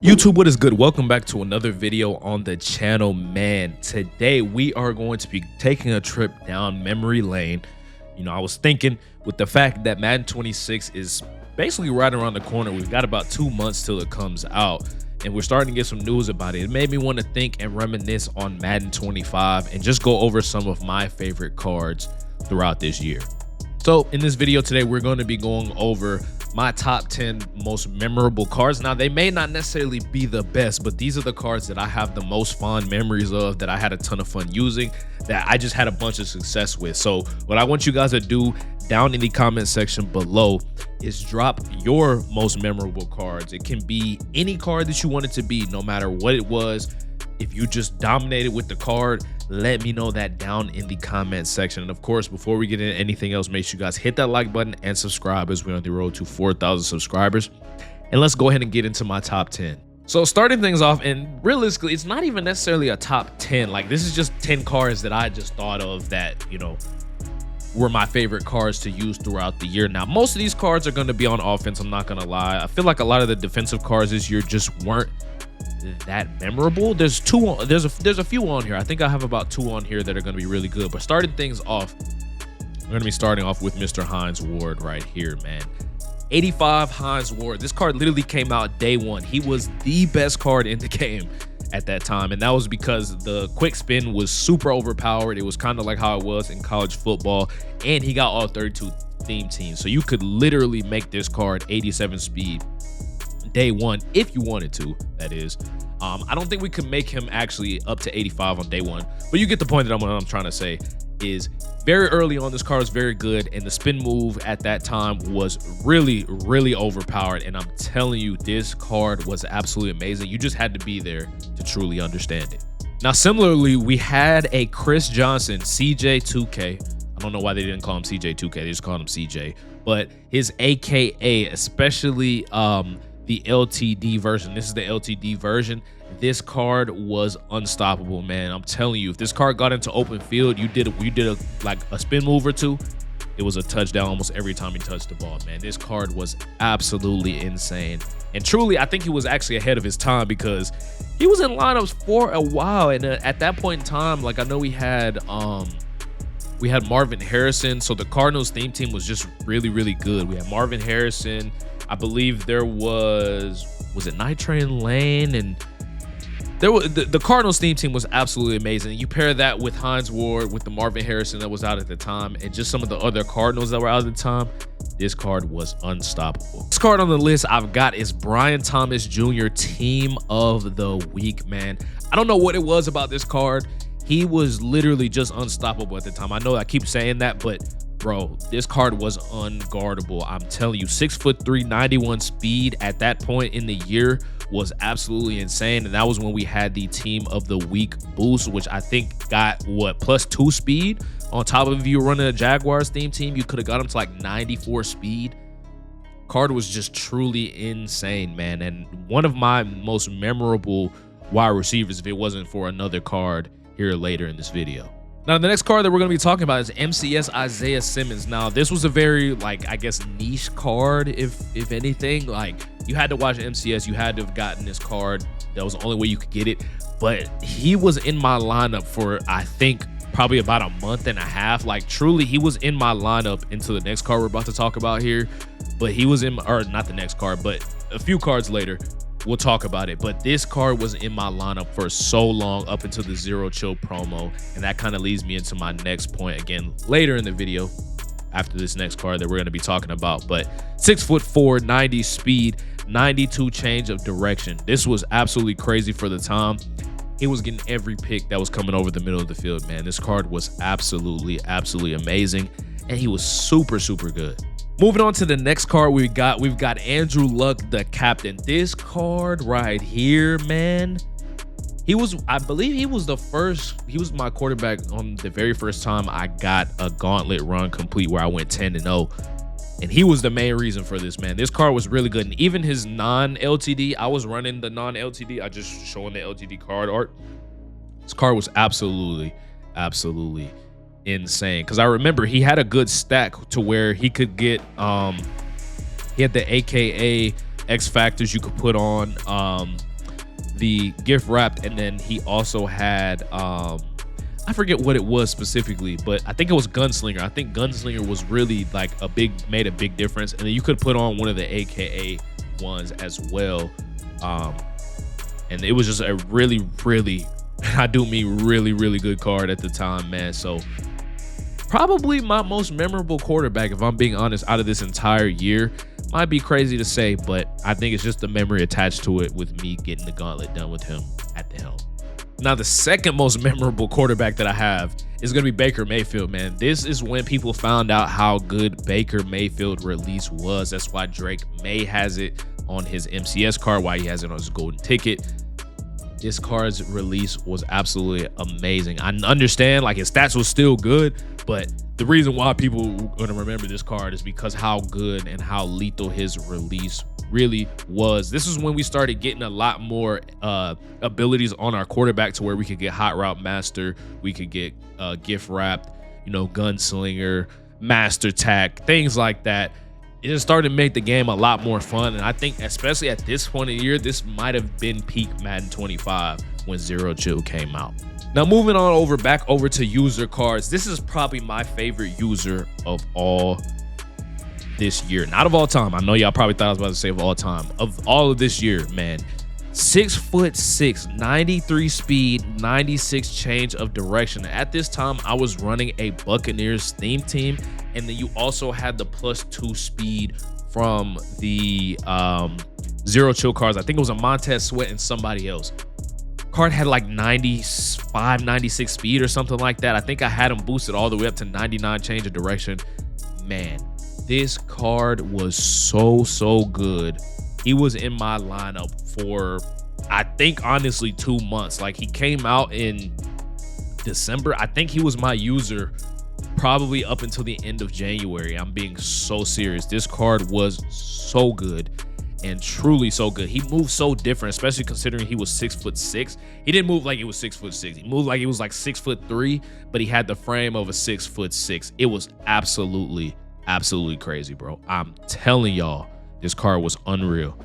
YouTube, what is good? Welcome back to another video on the channel, man. Today we are going to be taking a trip down memory lane. You know, I was thinking with the fact that Madden 26 is basically right around the corner. We've got about 2 months till it comes out, and we're starting to get some news about it. It made me want to think and reminisce on Madden 25 and just go over some of my favorite cards throughout this year. So in this video today, we're going to be going over my top 10 most memorable cards. Now, they may not necessarily be the best, but these are the cards that I have the most fond memories of, that I had a ton of fun using, that I just had a bunch of success with. So what I want you guys to do down in the comment section below is drop your most memorable cards. It can be any card that you want it to be, no matter what it was. If you just dominated with the card, let me know that down in the comment section. And of course, before we get into anything else, make sure you guys hit that like button and subscribe, as we're on the road to 4,000 subscribers. And let's go ahead and get into my top 10. So starting things off, and realistically, it's not even necessarily a top 10. Like, this is just 10 cards that I just thought of that, you know, were my favorite cards to use throughout the year. Now, most of these cards are going to be on offense. I'm not going to lie. I feel like a lot of the defensive cards this year just weren't that memorable. There's a few on here. I think I have about 2 on here that are going to be really good. But starting things off, we're going to be starting off with Mr. Hines Ward right here, man. 85 Hines Ward. This card literally came out day one. He was the best card in the game at that time, and that was because the quick spin was super overpowered. It was kind of like how it was in college football, and he got all 32 theme teams, so you could literally make this card 87 speed day one if you wanted to, that is. I don't think we could make him actually up to 85 on day one, but you get the point that I'm trying to say is very early on, this card was very good, and the spin move at that time was really overpowered. And I'm telling you, this card was absolutely amazing. You just had to be there to truly understand it. Now, similarly, we had a Chris Johnson CJ2K. I don't know why they didn't call him CJ2K, they just called him CJ, but his AKA, especially the LTD version. This is the LTD version. This card was unstoppable, man. I'm telling you, if this card got into open field, you did like a spin move or two, it was a touchdown almost every time he touched the ball, man. This card was absolutely insane. And truly, I think he was actually ahead of his time, because he was in lineups for a while. And at that point in time, like, I know we had Marvin Harrison, so the Cardinals theme team was just really good. We had Marvin Harrison. I believe there was it Night Train Lane, and there was the Cardinals theme team was absolutely amazing. You pair that with Hines Ward, with the Marvin Harrison that was out at the time, and just some of the other Cardinals that were out at the time, this card was unstoppable. This card on the list I've got is Brian Thomas Jr. Team of the Week, man. I don't know what it was about this card. He was literally just unstoppable at the time. I know I keep saying that, but bro, this card was unguardable. I'm telling you, 6'3", 91 speed at that point in the year was absolutely insane. And that was when we had the Team of the Week boost, which I think got what, +2 speed on top of, if you were running a Jaguars theme team, you could have got him to like 94 speed. Card was just truly insane, man. And one of my most memorable wide receivers, if it wasn't for another card here later in this video. Now, the next card that we're going to be talking about is MCS Isaiah Simmons. Now, this was a very, like, I guess, niche card, if anything. Like, you had to watch MCS. You had to have gotten this card. That was the only way you could get it. But he was in my lineup for, I think, probably about a month and a half. Like, truly, he was in my lineup until the next card we're about to talk about here. But he was in, or not the next card, but a few cards later, we'll talk about it. But this card was in my lineup for so long, up until the Zero Chill promo, and that kind of leads me into my next point again later in the video after this next card that we're going to be talking about. But 6'4", 90 speed, 92 change of direction. This was absolutely crazy for the time. He was getting every pick that was coming over the middle of the field, man. This card was absolutely amazing, and he was super good. Moving on to the next card we've got Andrew Luck, the captain. This card right here, man, I believe he was my quarterback on the very first time I got a gauntlet run complete where I went 10-0. And he was the main reason for this, man. This card was really good. And even his non-LTD, I was running the non-LTD. I just showing the LTD card art. This card was absolutely insane, because I remember he had a good stack to where he could get he had the AKA X factors you could put on the gift wrapped, and then he also had I forget what it was specifically, but I think it was Gunslinger. I think Gunslinger was really like made a big difference. And then you could put on one of the AKA ones as well. And it was just a really, I do mean really, really good card at the time, man. So probably my most memorable quarterback, if I'm being honest, out of this entire year. Might be crazy to say, but I think it's just the memory attached to it with me getting the gauntlet done with him at the helm. Now, the second most memorable quarterback that I have is going to be Baker Mayfield, man. This is when people found out how good Baker Mayfield release was. That's why Drake May has it on his MCS card, why he has it on his golden ticket. This card's release was absolutely amazing. I understand, like, his stats was still good, but the reason why people are going to remember this card is because how good and how lethal his release really was. This is when we started getting a lot more abilities on our quarterback to where we could get hot route master, we could get gift wrapped, you know, gunslinger, master tack, things like that. It just started to make the game a lot more fun. And I think especially at this point of the year, this might have been peak Madden 25 when Zero Chill came out. Now, moving on back over to user cards. This is probably my favorite user of all this year. Not of all time. I know y'all probably thought I was about to say of all time. Of all of this year, man. 6'6", 93 speed, 96 change of direction. At this time, I was running a Buccaneers theme team, and then you also had the +2 speed from the Zero Chill cards. I think it was a Montez Sweat and somebody else. Card had like 95, 96 speed or something like that. I think I had him boosted all the way up to 99 change of direction. Man, this card was so good. He was in my lineup for, I think, honestly, 2 months. Like, he came out in December. I think he was my user probably up until the end of January. I'm being so serious. This card was so good and truly so good. He moved so different, especially considering he was 6'6". He didn't move like he was 6'6". He moved like he was like 6'3", but he had the frame of a 6'6". It was absolutely crazy, bro. I'm telling y'all, this card was unreal.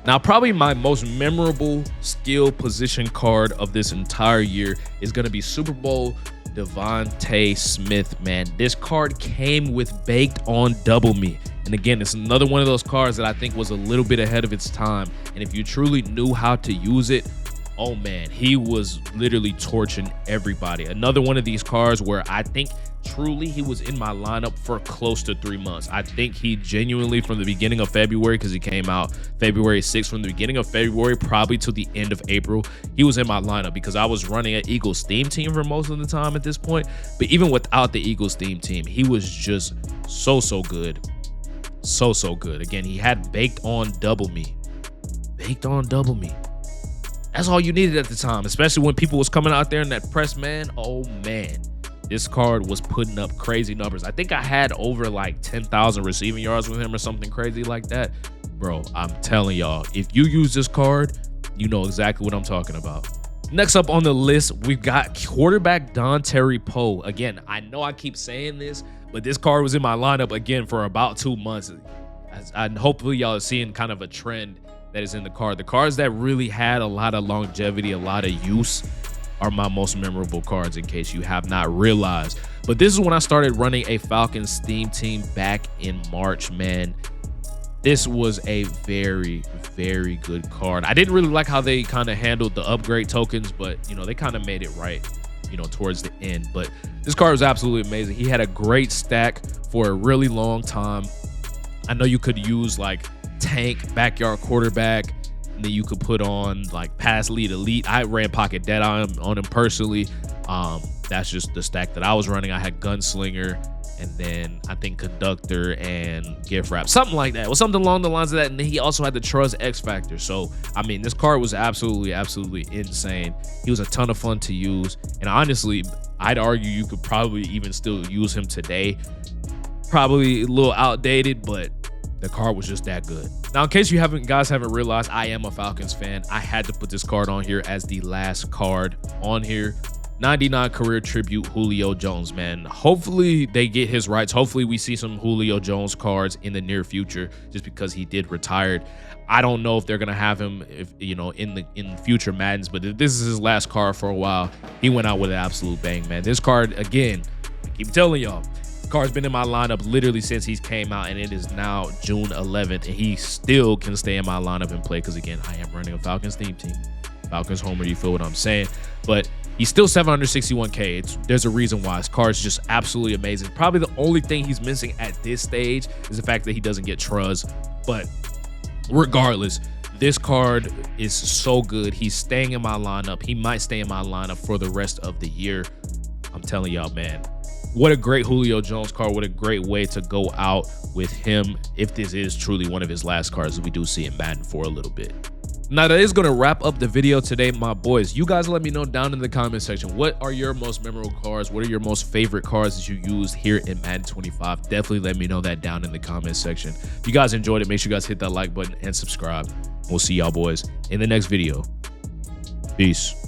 Now, probably my most memorable skill position card of this entire year is going to be Super Bowl Devonte Smith, man. This card came with baked on double me. And again, it's another one of those cards that I think was a little bit ahead of its time. And if you truly knew how to use it, oh man, he was literally torching everybody. Another one of these cards where I think truly he was in my lineup for close to 3 months. I think he genuinely, from the beginning of February, because he came out February 6th, from the beginning of February probably to the end of April, he was in my lineup because I was running an Eagles theme team for most of the time at this point. But even without the Eagles theme team, he was just so good. So good. Again, he had baked on double me. Baked on double me. That's all you needed at the time, especially when people was coming out there in that press, man. Oh man, this card was putting up crazy numbers. I think I had over like 10,000 receiving yards with him or something crazy like that. Bro, I'm telling y'all, if you use this card, you know exactly what I'm talking about. Next up on the list, we've got quarterback Dontari Poe. Again, I know I keep saying this, but this card was in my lineup again for about 2 months. And hopefully y'all are seeing kind of a trend that is in the card. The cards that really had a lot of longevity, a lot of use, are my most memorable cards, in case you have not realized. But this is when I started running a Falcons theme team back in March, man. This was a very good card. I didn't really like how they kind of handled the upgrade tokens, but you know, they kind of made it right, you know, towards the end. But this card was absolutely amazing. He had a great stack for a really long time. I know you could use like tank, backyard quarterback, and then you could put on like pass lead elite. I ran pocket dead on him personally. That's just the stack that I was running. I had gunslinger, and then I think conductor and gift wrap, something like that. It was something along the lines of that. And then he also had the trust X factor. So I mean, this card was absolutely insane. He was a ton of fun to use, and honestly, I'd argue you could probably even still use him today. Probably a little outdated, but the card was just that good. Now, in case you guys haven't realized, I am a Falcons fan. I had to put this card on here as the last card on here. 99 career tribute Julio Jones, man. Hopefully they get his rights. Hopefully we see some Julio Jones cards in the near future, just because he did retire. I don't know if they're gonna have him, if in future Maddens, but if this is his last card for a while, he went out with an absolute bang, man. This card, again, I keep telling y'all, card's been in my lineup literally since he's came out, and it is now June 11th, and he still can stay in my lineup and play, because again, I am running a Falcons theme team. Falcons homer, you feel what I'm saying? But he's still 761K. There's a reason why. His card's just absolutely amazing. Probably the only thing he's missing at this stage is the fact that he doesn't get Truz. But regardless, this card is so good. He's staying in my lineup. He might stay in my lineup for the rest of the year. I'm telling y'all, man, what a great Julio Jones card. What a great way to go out with him, if this is truly one of his last cards that we do see in Madden for a little bit. Now, that is going to wrap up the video today, my boys. You guys let me know down in the comment section, what are your most memorable cards? What are your most favorite cards that you used here in Madden 25? Definitely let me know that down in the comment section. If you guys enjoyed it, make sure you guys hit that like button and subscribe. We'll see y'all boys in the next video. Peace.